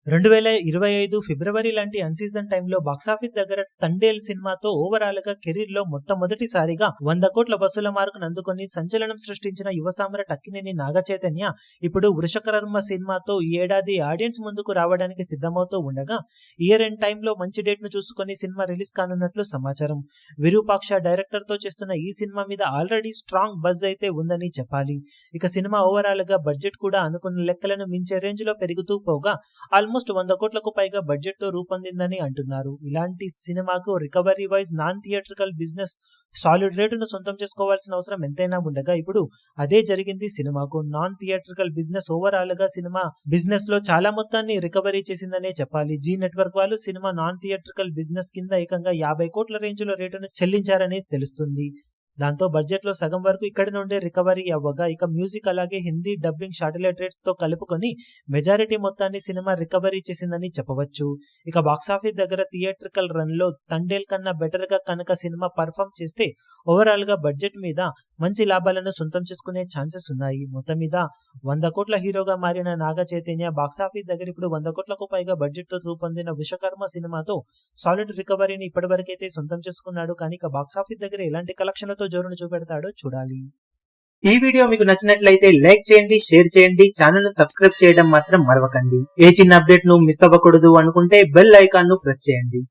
2025 ఫిబ్రవరి లాంటి అన్సీజన్ టైంలో బాక్సాఫీస్ దగ్గర తండేల్ సినిమాతో ఓవరాల్ గా కెరీర్ లో మొట్టమొదటిసారిగా 100 కోట్ల వసూల మార్కును అందుకొని సంచలనం సృష్టించిన యువ సామ్రాట్ అక్కినేని నాగచైతన్య ఇప్పుడు వృషకర్మ సినిమాతో ఈ ఏడాది ఆడియన్స్ ముందుకు రావడానికి సిద్ధమవుతూ ఉండగా ఇయర్ ఎండ్ టైంలో మంచి డేట్ ను చూసుకొని సినిమా రిలీజ్ కానున్నట్లు సమాచారం. విరూపాక్ష డైరెక్టర్ తో చేస్తున్న ఈ సినిమా మీద ఆల్రెడీ స్ట్రాంగ్ బజ్ అయితే ఉందని చెప్పాలి. ఇక సినిమా ఓవరాల్ గా బడ్జెట్ కూడా అనుకున్న లెక్కలను మించే రేంజ్ లో పెరుగుతూ పోగా ఆల్మోస్ట్ 100 కోట్లకు పైగా బడ్జెట్ తో రూపొందిందని అంటున్నారు. ఇలాంటి సినిమాకు recovery wise non theatrical business solid రేటును సొంతం చేసుకోవాల్సిన అవసరం ఎంతైనా ఉండగా ఇప్పుడు అదే జరిగింది సినిమాకు. నాన్ థియేట్రికల్ బిజినెస్ ఓవరాల్ గా సినిమా బిజినెస్ లో చాలా మొత్తాన్ని రికవరీ చేసిందనే చెప్పాలి. జీ నెట్వర్క్ వాళ్ళు సినిమా నాన్ థియేట్రికల్ బిజినెస్ కింద ఏకంగా 50 కోట్ల రేంజ్ లో రేటును చెల్లించారని తెలుస్తుంది. దాంతో బడ్జెట్ లో సగం వరకు ఇక్కడి నుండే రికవరీ అవ్వగా ఇక మ్యూజిక్ అలాగే హిందీ డబ్బింగ్ శాటిలైట్ రేట్స్ తో కలుపుకొని మెజారిటీ మొత్తాన్ని సినిమా రికవరీ చేసిందని చెప్పవచ్చు. ఇక బాక్సాఫీస్ దగ్గర థియేట్రికల్ రన్ లో తండేల్ కన్నా బెటర్ గా కనుక సినిమా పర్ఫామ్ చేస్తే ఓవరాల్ గా బడ్జెట్ మీద మంచి లాభాలను సొంతం చేసుకునే ఛాన్సెస్ ఉన్నాయి. మొత్తం మీద 100 కోట్ల హీరోగా మారిన నాగ చైతన్య బాక్సాఫీస్ దగ్గర ఇప్పుడు 100 కోట్లకు పైగా బడ్జెట్ తో రూపొందిన విశ్వకర్మ సినిమాతో సాలిడ్ రికవరీని ఇప్పటివరకైతే సొంతం చేసుకున్నాడు. కానీ ఇక బాక్సాఫీస్ దగ్గర ఎలాంటి కలెక్షన్లతో జోరును చూపెడతాడో చూడాలి. ఈ వీడియో మీకు నచ్చినట్లయితే లైక్ చేయండి, షేర్ చేయండి, ఛానల్ ను సబ్స్క్రైబ్ చేయడం మాత్రం మరవకండి. ఏ చిన్న అప్డేట్ ను మిస్ అవ్వకూడదు అనుకుంటే బెల్ ఐకాన్ ను ప్రెస్ చేయండి.